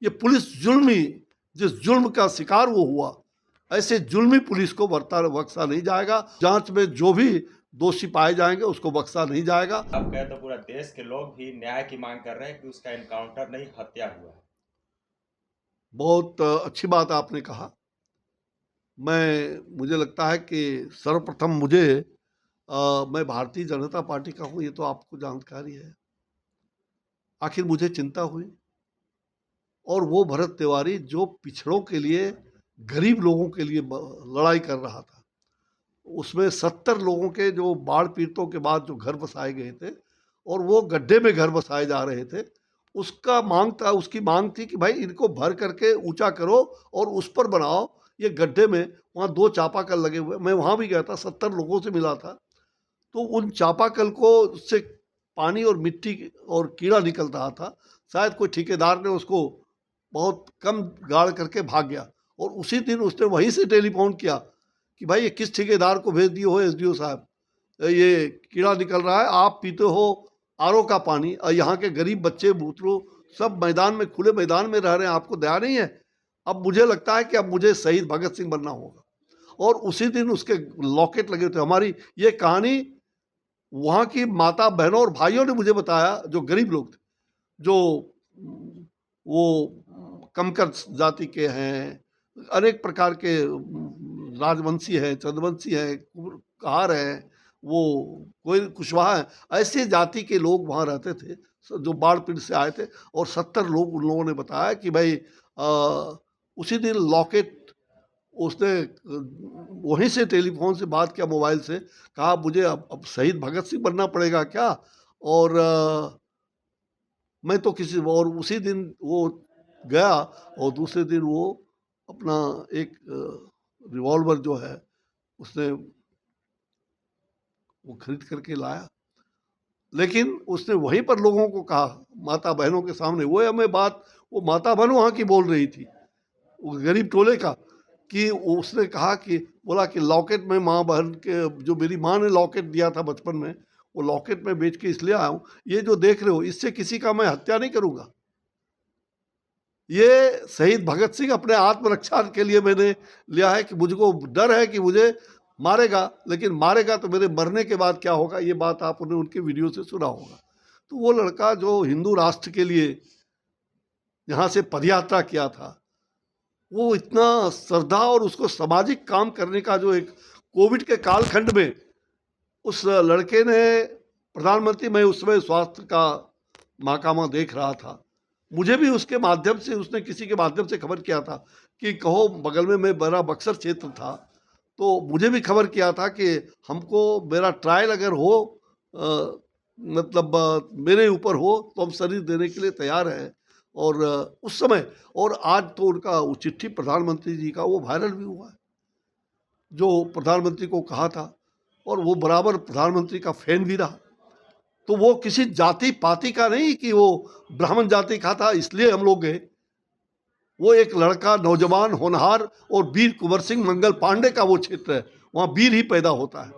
ये पुलिस जुल्मी, जिस जुल्म का शिकार वो हुआ, ऐसे जुल्मी पुलिस को बख्शा नहीं जाएगा। जांच में जो भी दोषी पाए जाएंगे उसको बख्शा नहीं जाएगा। आप कहे तो पूरा देश के लोग भी न्याय की मांग कर रहे हैं कि उसका एनकाउंटर नहीं, हत्या हुआ है। बहुत अच्छी बात आपने कहा। मुझे लगता है कि सर्वप्रथम मैं भारतीय जनता पार्टी का हूँ, ये तो आपको जानकारी है। आखिर मुझे चिंता हुई, और वो भरत तिवारी जो पिछड़ों के लिए, गरीब लोगों के लिए लड़ाई कर रहा था, उसमें 70 लोगों के जो बाढ़ पीड़ितों के बाद जो घर बसाए गए थे और वो गड्ढे में घर बसाए जा रहे थे, उसकी मांग थी कि भाई इनको भर करके ऊंचा करो और उस पर बनाओ ये गड्ढे में। वहाँ 2 चापाकल लगे हुए, मैं वहाँ भी गया था, 70 लोगों से मिला था। तो उन चापाकल को से पानी और मिट्टी और कीड़ा निकल रहा था। शायद कोई ठेकेदार ने उसको बहुत कम गाड़ करके भाग गया, और उसी दिन उसने वहीं से टेलीफोन किया कि भाई ये किस ठेकेदार को भेज दिए हो एसडीओ साहब, ये कीड़ा निकल रहा है, आप पीते हो आरओ का पानी और यहाँ के गरीब बच्चे बूतरू सब मैदान में, खुले मैदान में रह रहे हैं, आपको दया नहीं है। अब मुझे लगता है कि अब मुझे शहीद भगत सिंह बनना होगा। और उसी दिन उसके लॉकेट लगे थे। हमारी ये कहानी वहाँ की माता बहनों और भाइयों ने मुझे बताया, जो गरीब लोग थे, जो वो कमकर जाति के हैं, अनेक प्रकार के राजवंशी हैं, चंद्रवंशी हैं, कहार हैं, वो कोई कुशवाहा है, ऐसे जाति के लोग वहाँ रहते थे जो बाढ़ पीड़ित से आए थे। और 70 लोग, उन लोगों ने बताया कि भाई उसी दिन लॉकेट उसने वहीं से टेलीफोन से बात किया, मोबाइल से, कहा मुझे अब शहीद भगत सिंह बनना पड़ेगा क्या। और मैं तो किसी और, उसी दिन वो गया और दूसरे दिन वो अपना एक रिवॉल्वर जो है उसने वो खरीद करके लाया। लेकिन उसने वहीं पर लोगों को कहा, माता बहनों के सामने, वो हमें बात, वो माता बहन वहाँ की बोल रही थी, वो गरीब टोले का, कि उसने कहा कि बोला कि लॉकेट में माँ बहन के, जो मेरी माँ ने लॉकेट दिया था बचपन में, वो लॉकेट में बेच के इसलिए आया हूँ, ये जो देख रहे हो इससे किसी का मैं हत्या नहीं करूँगा। ये शहीद भगत सिंह अपने आत्मरक्षा के लिए मैंने लिया है, कि मुझको डर है कि मुझे मारेगा, लेकिन मारेगा तो मेरे मरने के बाद क्या होगा, ये बात आपने उनके वीडियो से सुना होगा। तो वो लड़का जो हिंदू राष्ट्र के लिए यहाँ से पदयात्रा किया था, वो इतना श्रद्धा और उसको सामाजिक काम करने का जो एक कोविड के कालखंड में उस लड़के ने, प्रधानमंत्री, मैं उस समय स्वास्थ्य का महकमा देख रहा था, मुझे भी उसके माध्यम से, उसने किसी के माध्यम से खबर किया था कि कहो बगल में, मैं मेरा बक्सर क्षेत्र था, तो मुझे भी खबर किया था कि हमको मेरा ट्रायल अगर हो, मतलब मेरे ऊपर हो तो हम शरीर देने के लिए तैयार हैं। और उस समय, और आज तो उनका वो चिट्ठी प्रधानमंत्री जी का वो वायरल भी हुआ है, जो प्रधानमंत्री को कहा था, और वो बराबर प्रधानमंत्री का फैन भी रहा। तो वो किसी जाति पाति का नहीं कि वो ब्राह्मण जाति का था इसलिए हम लोग गए। वो एक लड़का, नौजवान, होनहार और वीर कुंवर सिंह मंगल पांडे का वो क्षेत्र है, वहाँ वीर ही पैदा होता है,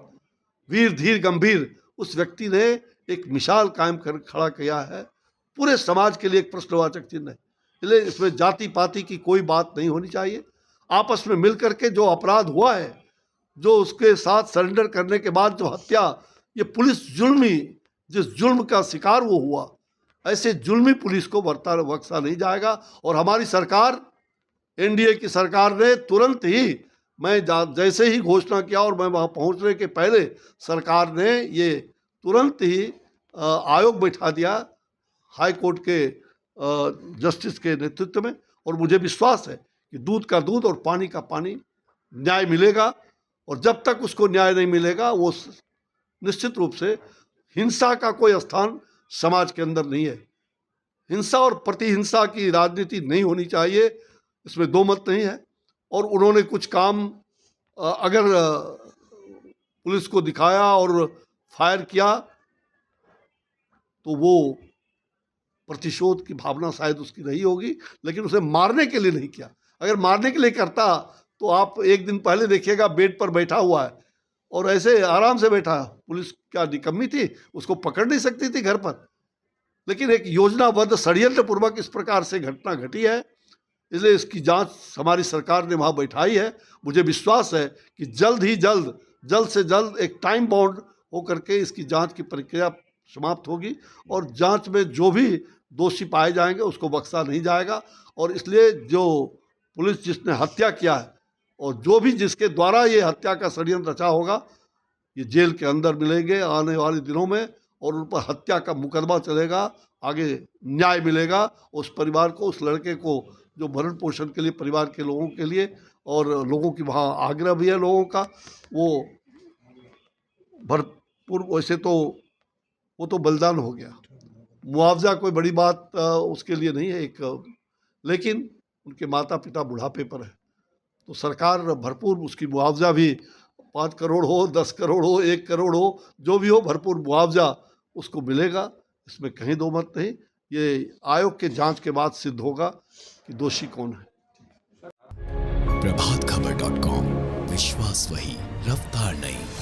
वीर धीर गंभीर। उस व्यक्ति ने एक मिसाल कायम कर खड़ा किया है, पूरे समाज के लिए एक प्रश्नवाचक चिन्ह है। इसलिए इसमें जाति पाति की कोई बात नहीं होनी चाहिए। आपस में मिल करके जो अपराध हुआ है, जो उसके साथ सरेंडर करने के बाद जो हत्या, ये पुलिस जुल्मी, जिस जुल्म का शिकार वो हुआ, ऐसे जुल्मी पुलिस को बख्शा नहीं जाएगा। और हमारी सरकार, एनडीए की सरकार ने तुरंत ही, मैं जैसे ही घोषणा किया और मैं वहाँ पहुँचने के पहले सरकार ने ये तुरंत ही आयोग बैठा दिया हाई कोर्ट के जस्टिस के नेतृत्व में। और मुझे विश्वास है कि दूध का दूध और पानी का पानी, न्याय मिलेगा। और जब तक उसको न्याय नहीं मिलेगा, वो निश्चित रूप से, हिंसा का कोई स्थान समाज के अंदर नहीं है। हिंसा और प्रतिहिंसा की राजनीति नहीं होनी चाहिए, इसमें दो मत नहीं है। और उन्होंने कुछ काम अगर पुलिस को दिखाया और फायर किया, तो वो प्रतिशोध की भावना शायद उसकी रही होगी, लेकिन उसे मारने के लिए नहीं किया। अगर मारने के लिए करता तो आप एक दिन पहले देखिएगा, बेड पर बैठा हुआ है और ऐसे आराम से बैठा, पुलिस क्या निकम्मी थी, उसको पकड़ नहीं सकती थी घर पर। लेकिन एक योजनाबद्ध षड्यंत्रपूर्वक इस प्रकार से घटना घटी है, इसलिए इसकी जांच हमारी सरकार ने वहाँ बैठाई है। मुझे विश्वास है कि जल्द से जल्द एक टाइम बाउंड होकर के इसकी जांच की प्रक्रिया समाप्त होगी और जांच में जो भी दोषी पाए जाएंगे उसको बख्शा नहीं जाएगा। और इसलिए जो पुलिस जिसने हत्या किया है और जो भी जिसके द्वारा ये हत्या का षड्यंत्र रचा होगा, ये जेल के अंदर मिलेंगे आने वाले दिनों में और उन पर हत्या का मुकदमा चलेगा, आगे न्याय मिलेगा उस परिवार को, उस लड़के को जो भरण पोषण के लिए परिवार के लोगों के लिए और लोगों की वहाँ आग्रह भी है लोगों का, वो भरपूर। वैसे तो वो तो बलिदान हो गया, मुआवजा कोई बड़ी बात उसके लिए नहीं है लेकिन उनके माता पिता बुढ़ापे पर है तो सरकार भरपूर उसकी मुआवजा भी 5 करोड़ हो, 10 करोड़ हो, 1 करोड़ हो, जो भी हो भरपूर मुआवजा उसको मिलेगा, इसमें कहीं दो मत नहीं। ये आयोग के जांच के बाद सिद्ध होगा कि दोषी कौन है। प्रभातखबर.com, विश्वास वही, रफ्तार नहीं।